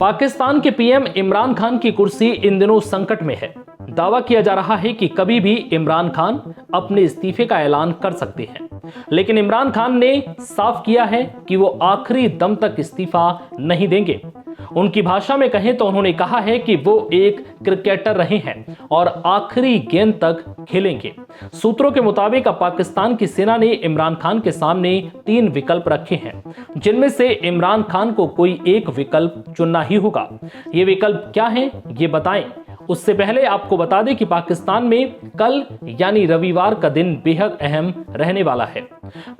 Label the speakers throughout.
Speaker 1: पाकिस्तान के पीएम इमरान खान की कुर्सी इन दिनों संकट में है। दावा किया जा रहा है कि कभी भी इमरान खान अपने इस्तीफे का ऐलान कर सकते हैं, लेकिन इमरान खान ने साफ किया है कि वो आखिरी दम तक इस्तीफा नहीं देंगे। उनकी भाषा में कहें तो उन्होंने कहा है कि वो एक क्रिकेटर रहे हैं और आखिरी गेंद तक खेलेंगे। सूत्रों के मुताबिक अब पाकिस्तान की सेना ने इमरान खान के सामने 3 विकल्प रखे हैं, जिनमें से इमरान खान को कोई एक विकल्प चुनना ही होगा। ये विकल्प क्या हैं, ये बताएं। उससे पहले आपको बता दें कि पाकिस्तान में कल यानी रविवार का दिन बेहद अहम रहने वाला है।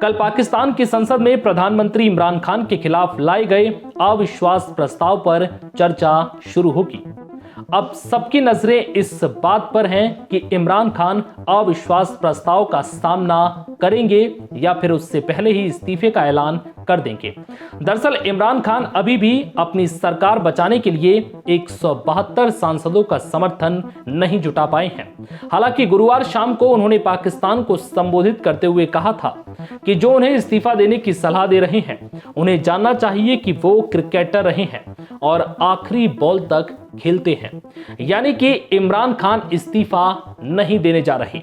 Speaker 1: कल पाकिस्तान की संसद में प्रधानमंत्री इमरान खान के खिलाफ लाए गए अविश्वास प्रस्ताव पर चर्चा शुरू होगी। अब सबकी नजरें इस बात पर हैं कि इमरान खान अविश्वास प्रस्ताव का सामना करेंगे या फिर उससे पहले ही इस्तीफे का ऐलान कर देंगे। दरअसल इमरान खान अभी भी अपनी सरकार बचाने के लिए 172 सांसदों का समर्थन नहीं जुटा पाए हैं। हालांकि गुरुवार शाम को उन्होंने पाकिस्तान को संबोधित करते हुए कहा था कि जो उन्हें इस्तीफा देने की सलाह दे रहे हैं, उन्हें जानना चाहिए कि वो क्रिकेटर रहे हैं और आखिरी बॉल तक खेलते हैं, यानी कि इमरान खान इस्तीफा नहीं देने जा रहे,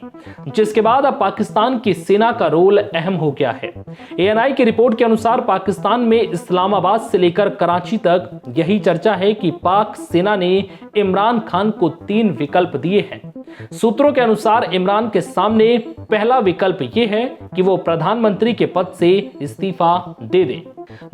Speaker 1: जिसके बाद अब पाकिस्तान की सेना का रोल अहम हो गया है। एएनआई की रिपोर्ट के अनुसार पाकिस्तान में इस्लामाबाद से लेकर कराची तक यही चर्चा है कि पाक सेना ने इमरान खान को 3 विकल्प दिए हैं। सूत्रों के अनुसार इमरान के सामने पहला विकल्प यह है कि वो प्रधानमंत्री के पद से इस्तीफा दे दें।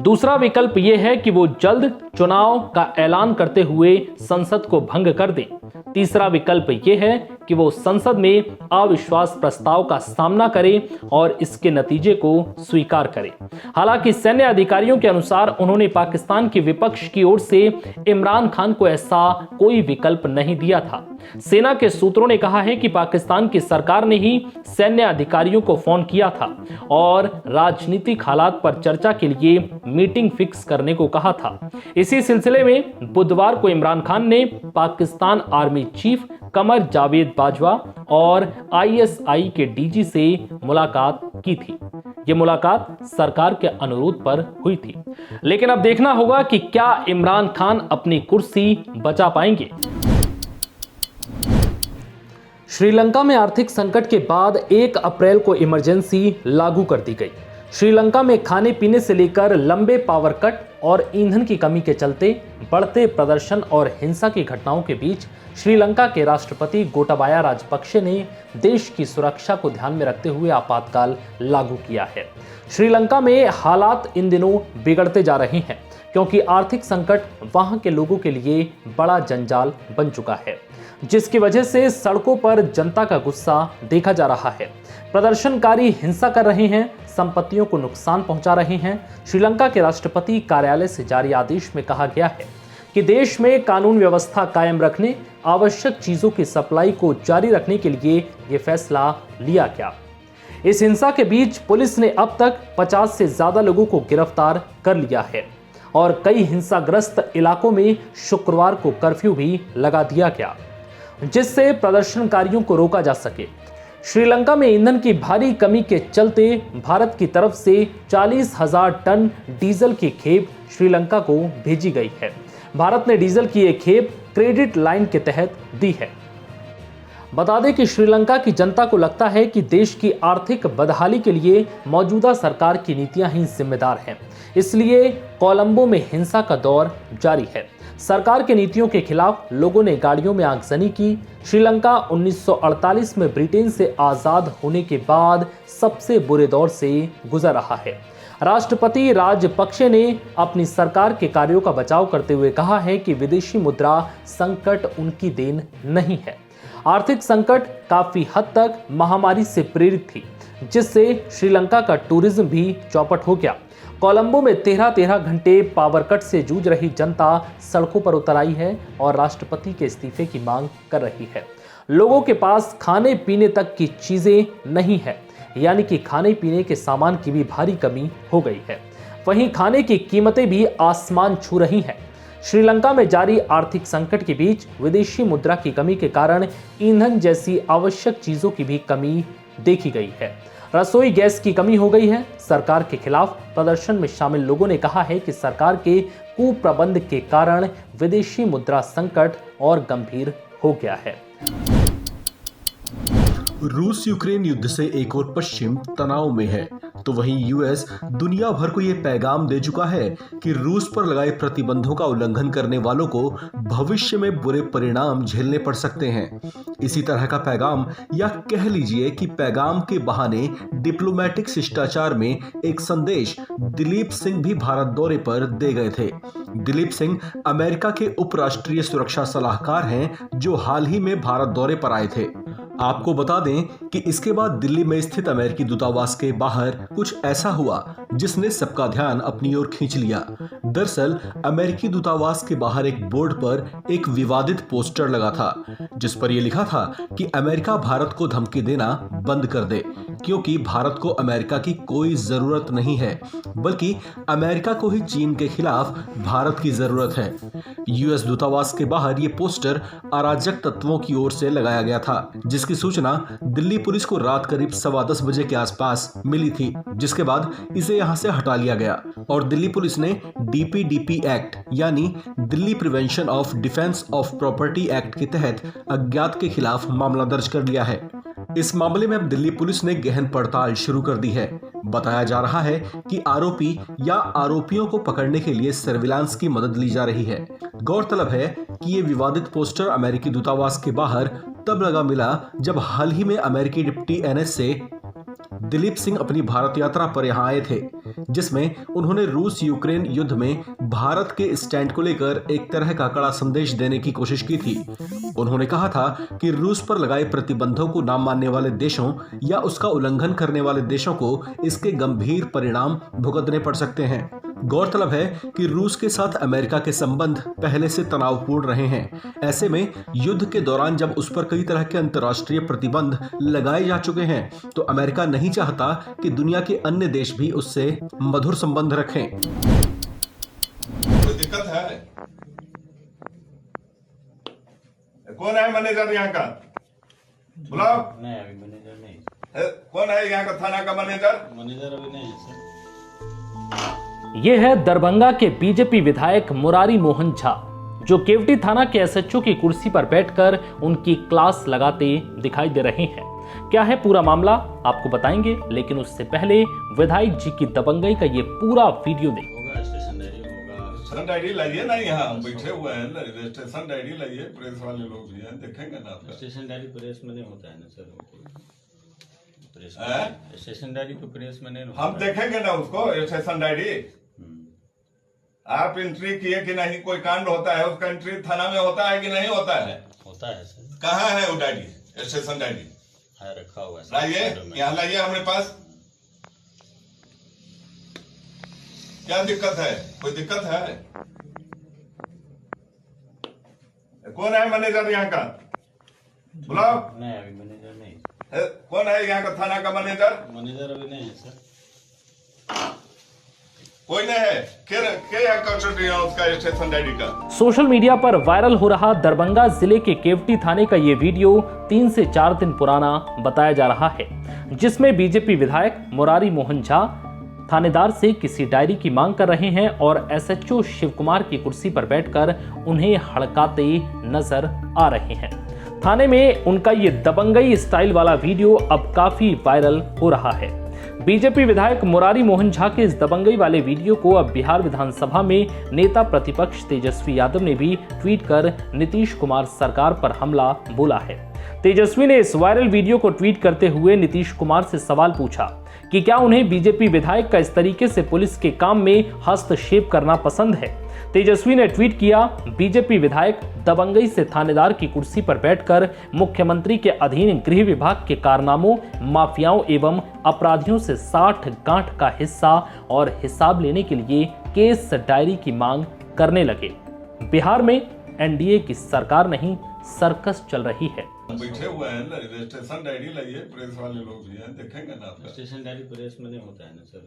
Speaker 1: दूसरा विकल्प यह है कि वो जल्द चुनाव का ऐलान करते हुए संसद को भंग कर दें। तीसरा विकल्प यह है कि वो संसद में अविश्वास प्रस्ताव का सामना करें और इसके नतीजे को स्वीकार करें। हालांकि सैन्य अधिकारियों के अनुसार उन्होंने पाकिस्तान के विपक्ष की ओर से इमरान खान को ऐसा कोई विकल्प नहीं दिया था। सेना के सूत्रों ने कहा है कि पाकिस्तान की सरकार ने ही सैन्य अधिकारियों को फोन किया था और राजनीतिक हालात पर चर्चा के लिए मीटिंग फिक्स करने को कहा था। इसी सिलसिले में बुधवार को इमरान खान ने पाकिस्तान आर्मी चीफ कमर जावेद बाजवा और आईएसआई के डीजी से मुलाकात की थी। ये मुलाकात सरकार के अनुरोध पर हुई थी, लेकिन अब देखना होगा कि क्या इमरान खान अपनी कुर्सी बचा पाएंगे। श्रीलंका में आर्थिक संकट के बाद 1 अप्रैल को इमरजेंसी लागू कर दी गई। श्रीलंका में खाने पीने से लेकर लंबे पावर कट और ईंधन की कमी के चलते बढ़ते प्रदर्शन और हिंसा की घटनाओं के बीच श्रीलंका के राष्ट्रपति गोटाबाया राजपक्षे ने देश की सुरक्षा को ध्यान में रखते हुए आपातकाल लागू किया है। श्रीलंका में हालात इन दिनों बिगड़ते जा रहे हैं क्योंकि आर्थिक संकट वहां के लोगों के लिए बड़ा जंजाल बन चुका है, जिसकी वजह से सड़कों पर जनता का गुस्सा देखा जा रहा है। प्रदर्शनकारी हिंसा कर रहे हैं, संपत्तियों को नुकसान पहुंचा रहे हैं। श्रीलंका के राष्ट्रपति कार्यालय से जारी आदेश में कहा गया है कि देश में कानून व्यवस्था कायम रखने, आवश्यक चीजों की सप्लाई को जारी रखने के लिए यह फैसला लिया गया। इस हिंसा के बीच पुलिस ने अब तक 50 से ज्यादा लोगों को गिरफ्तार कर लिया है और कई हिंसाग्रस्त इलाकों में शुक्रवार को कर्फ्यू भी लगा दिया गया, जिससे प्रदर्शनकारियों को रोका जा सके। श्रीलंका में ईंधन की भारी कमी के चलते भारत की तरफ से 40,000 टन डीजल की खेप श्रीलंका को भेजी गई है। भारत ने डीजल की एक खेप क्रेडिट लाइन के तहत दी है। बता दें कि श्रीलंका की जनता को लगता है कि देश की आर्थिक बदहाली के लिए मौजूदा सरकार की नीतियां ही जिम्मेदार हैं, इसलिए कोलंबो में हिंसा का दौर जारी है। सरकार की नीतियों के खिलाफ लोगों ने गाड़ियों में आगजनी की। श्रीलंका 1948 में ब्रिटेन से आजाद होने के बाद सबसे बुरे दौर से गुजर रहा है। राष्ट्रपति राजपक्षे ने अपनी सरकार के कार्यों का बचाव करते हुए कहा है कि विदेशी मुद्रा संकट उनकी देन नहीं है। आर्थिक संकट काफी हद तक महामारी से प्रेरित थी, जिससे श्रीलंका का टूरिज्म भी चौपट हो गया। कोलंबो में 13 घंटे पावर कट से जूझ रही जनता सड़कों पर उतर आई है और राष्ट्रपति के इस्तीफे की मांग कर रही है। लोगों के पास खाने पीने तक की चीजें नहीं है, यानी कि खाने पीने के सामान की भी भारी कमी हो गई है। वहीं खाने की कीमतें भी आसमान छू रही हैं। श्रीलंका में जारी आर्थिक संकट के बीच विदेशी मुद्रा की कमी के कारण ईंधन जैसी आवश्यक चीजों की भी कमी देखी गई है। रसोई गैस की कमी हो गई है। सरकार के खिलाफ प्रदर्शन में शामिल लोगों ने कहा है कि सरकार के कुप्रबंध के कारण विदेशी मुद्रा संकट और गंभीर हो गया है।
Speaker 2: रूस यूक्रेन युद्ध से एक और पश्चिम तनाव में है, तो वहीं यूएस दुनिया भर को यह पैगाम दे चुका है कि रूस पर लगाए प्रतिबंधों का उल्लंघन करने वालों को भविष्य में बुरे परिणाम झेलने पड़ सकते हैं। इसी तरह का पैगाम, या कह लीजिए कि पैगाम के बहाने डिप्लोमेटिक शिष्टाचार में एक संदेश दिलीप सिंह भी भारत दौरे पर दे गए थे। दिलीप सिंह अमेरिका के उपराष्ट्रीय सुरक्षा सलाहकार हैं, जो हाल ही में भारत दौरे पर आए थे। आपको बता दें कि इसके बाद दिल्ली में स्थित अमेरिकी दूतावास के बाहर कुछ ऐसा हुआ जिसने सबका ध्यान अपनी ओर खींच लिया। दरअसल अमेरिकी दूतावास के बाहर एक बोर्ड पर एक विवादित पोस्टर लगा था, जिस पर यह लिखा था कि अमेरिका भारत को धमकी देना बंद कर दे, क्योंकि भारत को अमेरिका की कोई जरूरत नहीं है, बल्कि अमेरिका को ही चीन के खिलाफ भारत की जरूरत है। यूएस दूतावास के बाहर यह पोस्टर अराजक तत्वों की ओर से लगाया गया था, जिसकी सूचना दिल्ली पुलिस को रात करीब 10:15 बजे के आसपास मिली थी, जिसके बाद इसे यहां से हटा लिया गया और दिल्ली पुलिस ने डीपीडीपी एक्ट यानी Delhi prevention of defence of property act के तहत अज्ञात के खिलाफ मामला दर्ज कर लिया है। इस मामले में अब दिल्ली पुलिस ने गहन पड़ताल शुरू कर दी है। बताया जा रहा है कि आरोपी या आरोपियों को पकड़ने के लिए सर्विलांस की मदद ली जा रही है। गौरतलब है कि ये विवादित पोस्टर अमेरिकी दूतावास के बाहर तब लगा मिला जब हाल ही में अमेरिकी डिप्टी एनएस से दिलीप सिंह अपनी भारत यात्रा पर यहां आए थे, जिसमें उन्होंने रूस यूक्रेन युद्ध में भारत के स्टैंड को लेकर एक तरह का कड़ा संदेश देने की कोशिश की थी। उन्होंने कहा था कि रूस पर लगाए प्रतिबंधों को ना मानने वाले देशों या उसका उल्लंघन करने वाले देशों को इसके गंभीर परिणाम भुगतने पड़ सकते हैं। गौरतलब है कि रूस के साथ अमेरिका के संबंध पहले से तनावपूर्ण रहे हैं। ऐसे में युद्ध के दौरान जब उस पर कई तरह के अंतर्राष्ट्रीय प्रतिबंध लगाए जा चुके हैं, तो अमेरिका नहीं चाहता कि दुनिया के अन्य देश भी उससे मधुर संबंध रखें।
Speaker 3: कोई दिक्कत है? कौन है मैनेजर यहाँ का? बुलाओ।
Speaker 4: नहीं, अभी मैनेजर नहीं।
Speaker 3: कौन है यहाँ का थाना का मैनेजर?
Speaker 4: मैनेजर अभी नहीं है सर।
Speaker 1: ये है दरभंगा के बीजेपी विधायक मुरारी मोहन झा, जो केवटी थाना के एसएचओ की कुर्सी पर बैठकर उनकी क्लास लगाते दिखाई दे रहे हैं। क्या है पूरा मामला आपको बताएंगे, लेकिन उससे पहले विधायक जी की दबंगई का ये पूरा वीडियो देखें।
Speaker 4: होगा स्टेशन डायरी होगा।
Speaker 3: स्टेशन डायरी लाइए ना, यहाँ हम बैठे हुए हैं। स्टेशन डायरी लाइए, प्रेस वाले लोग भी हैं, देखेंगे ना आपका।
Speaker 4: स्टेशन डायरी प्रेस में नहीं होता है ना सर। प्रेस
Speaker 3: हैं?
Speaker 4: स्टेशन डायरी तो प्रेस में नहीं होता।
Speaker 3: हम देखेंगे ना उसको, स्टेशन डायरी। आप एंट्री किए कि नहीं, कोई कांड होता है उसका एंट्री थाना में होता है कि नहीं होता है?
Speaker 4: होता है सर।
Speaker 3: कहाँ है वो डायरी, स्टेशन डायरी?
Speaker 4: है, रखा हुआ है।
Speaker 3: लाइए, यहाँ लाइए हमारे पास। क्या दिक्कत है? कोई दिक्कत है? कौन है मैनेजर यहाँ का? बुलाओ।
Speaker 4: नहीं, अभी मैनेजर नहीं।
Speaker 3: कौन है यहाँ का थाना का मैनेजर?
Speaker 4: मैनेजर अभी नहीं है सर।
Speaker 3: कोई नहीं है। क्या कंट्रोल उसका स्टेशन डायरी का?
Speaker 1: सोशल मीडिया पर वायरल हो रहा दरभंगा जिले के केवटी थाने का ये वीडियो 3 से 4 दिन पुराना बताया जा रहा है, जिसमें बीजेपी विधायक मुरारी मोहन झा थानेदार से किसी डायरी की मांग कर रहे हैं और एसएचओ शिव कुमार की कुर्सी पर बैठकर उन्हें हड़काते नजर आ रहे हैं। थाने में उनका ये दबंगई स्टाइल वाला वीडियो अब काफी वायरल हो रहा है। बीजेपी विधायक मुरारी मोहन झा के इस दबंगई वाले वीडियो को अब बिहार विधानसभा में नेता प्रतिपक्ष तेजस्वी यादव ने भी ट्वीट कर नीतीश कुमार सरकार पर हमला बोला है। तेजस्वी ने इस वायरल वीडियो को ट्वीट करते हुए नीतीश कुमार से सवाल पूछा कि क्या उन्हें बीजेपी विधायक का इस तरीके से पुलिस के काम में हस्तक्षेप करना पसंद है। तेजस्वी ने ट्वीट किया, बीजेपी विधायक दबंगई से थानेदार की कुर्सी पर बैठकर मुख्यमंत्री के अधीन गृह विभाग के कारनामों, माफियाओं एवं अपराधियों से 60 गांठ का हिस्सा और हिसाब लेने के लिए केस डायरी की मांग करने लगे। बिहार में एनडीए की सरकार नहीं, सर्कस चल रही है।
Speaker 3: बैठे हुए हैं, स्टेशन डायरी लाइए, प्रेस वाले लोग भी हैं, देखेंगे ना आपका।
Speaker 4: स्टेशन डायरी प्रेस में नहीं होता है ना सर।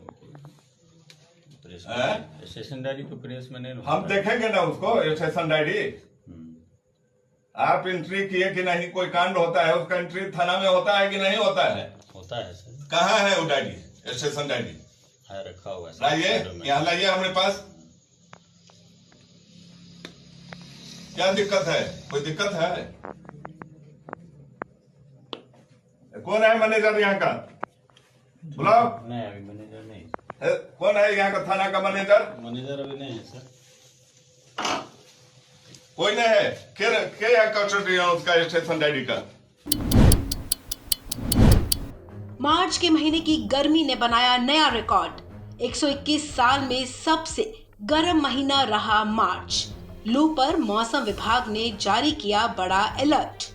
Speaker 4: प्रेस
Speaker 3: हैं?
Speaker 4: स्टेशन डायरी तो प्रेस में नहीं होता।
Speaker 3: हम देखेंगे ना उसको, स्टेशन डायरी। आप एंट्री किए कि नहीं, कोई कांड होता है उसका एंट्री थाना में होता है कि नहीं होता है?
Speaker 4: होता है सर।
Speaker 3: कहाँ है वो डायरी, स्टेशन डायरी?
Speaker 4: है रखा हुआ है सर,
Speaker 3: लाइए,
Speaker 4: साइडों में।
Speaker 3: यहाँ लाइए हमारे पास। क्या दिक्कत है? कोई दिक्कत है? कौन है मैनेजर यहाँ का? बुलाओ।
Speaker 4: नहीं अभी मैनेजर नहीं,
Speaker 3: कौन है यहाँ का थाना का मैनेजर?
Speaker 4: मैनेजर अभी नहीं है सर।
Speaker 3: कोई नहीं है। क्या यहाँ कस्टडी है उसका स्टेशन डायरी का?
Speaker 5: मार्च के महीने की गर्मी ने बनाया नया रिकॉर्ड। 121 साल में सबसे गर्म महीना रहा मार्च। लू पर मौसम विभाग ने जारी किया बड़ा अलर्ट।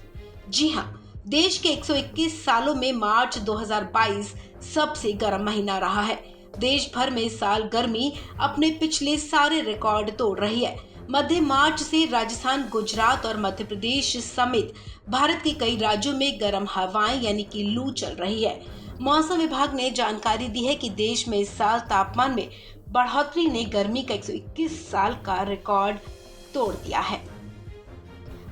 Speaker 5: जी हां, देश के 121 सालों में मार्च 2022 सबसे गर्म महीना रहा है। देश भर में इस साल गर्मी अपने पिछले सारे रिकॉर्ड तोड़ रही है। मध्य मार्च से राजस्थान, गुजरात और मध्य प्रदेश समेत भारत के कई राज्यों में गर्म हवाएं यानी कि लू चल रही है। मौसम विभाग ने जानकारी दी है कि देश में इस साल तापमान में बढ़ोतरी ने गर्मी का 121 साल का रिकॉर्ड तोड़ दिया है।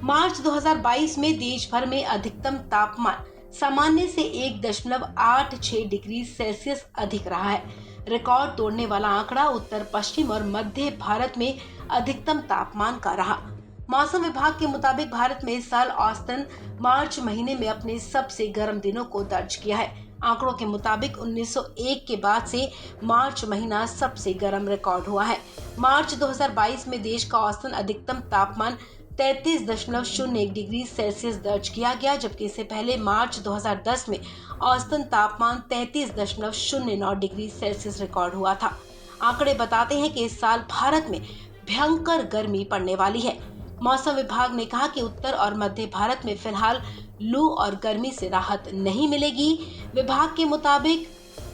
Speaker 5: मार्च 2022 में देश भर में अधिकतम तापमान सामान्य से 1.86 डिग्री सेल्सियस अधिक रहा है। रिकॉर्ड तोड़ने वाला आंकड़ा उत्तर पश्चिम और मध्य भारत में अधिकतम तापमान का रहा। मौसम विभाग के मुताबिक भारत में इस साल औसतन मार्च महीने में अपने सबसे गर्म दिनों को दर्ज किया है। आंकड़ों के मुताबिक 1901 के बाद से मार्च महीना सबसे गर्म रिकॉर्ड हुआ है। मार्च 2022 में देश का औसतन अधिकतम तापमान 33.01 डिग्री सेल्सियस दर्ज किया गया, जबकि इससे पहले मार्च 2010 में औसतन तापमान 33.09 डिग्री सेल्सियस रिकॉर्ड हुआ था। आंकड़े बताते हैं कि इस साल भारत में भयंकर गर्मी पड़ने वाली है। मौसम विभाग ने कहा कि उत्तर और मध्य भारत में फिलहाल लू और गर्मी से राहत नहीं मिलेगी। विभाग के मुताबिक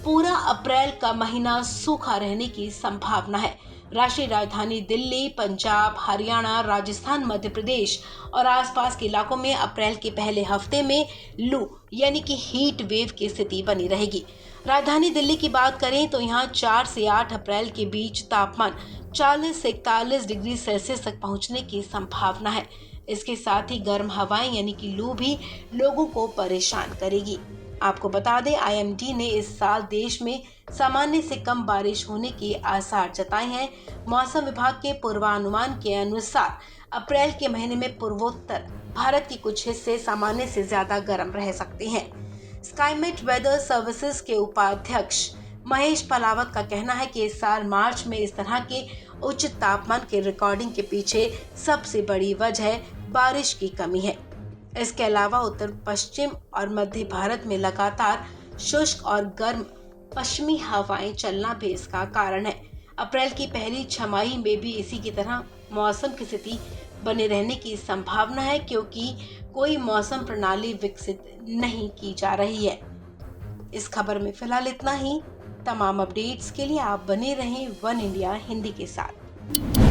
Speaker 5: पूरा अप्रैल का महीना सूखा रहने की संभावना है। राष्ट्रीय राजधानी दिल्ली, पंजाब, हरियाणा, राजस्थान, मध्य प्रदेश और आसपास के इलाकों में अप्रैल के पहले हफ्ते में लू यानी कि हीट वेव की स्थिति बनी रहेगी। राजधानी दिल्ली की बात करें तो यहाँ 4 से 8 अप्रैल के बीच तापमान 40 से 41 डिग्री सेल्सियस तक पहुँचने की संभावना है। इसके साथ ही गर्म हवाएं यानी कि लू भी लोगों को परेशान करेगी। आपको बता दें, IMD ने इस साल देश में सामान्य से कम बारिश होने के आसार जताए हैं। मौसम विभाग के पूर्वानुमान के अनुसार अप्रैल के महीने में पूर्वोत्तर भारत के कुछ हिस्से सामान्य से ज्यादा गर्म रह सकते हैं। स्काईमेट वेदर सर्विसेज के उपाध्यक्ष महेश पलावत का कहना है कि इस साल मार्च में इस तरह के उच्च तापमान के रिकॉर्डिंग के पीछे सबसे बड़ी वजह बारिश की कमी है। इसके अलावा उत्तर पश्चिम और मध्य भारत में लगातार शुष्क और गर्म पश्चिमी हवाएं चलना भी इसका कारण है। अप्रैल की पहली छमाही में भी इसी की तरह मौसम की स्थिति बने रहने की संभावना है, क्योंकि कोई मौसम प्रणाली विकसित नहीं की जा रही है। इस खबर में फिलहाल इतना ही। तमाम अपडेट्स के लिए आप बने रहें वन इंडिया हिंदी के साथ।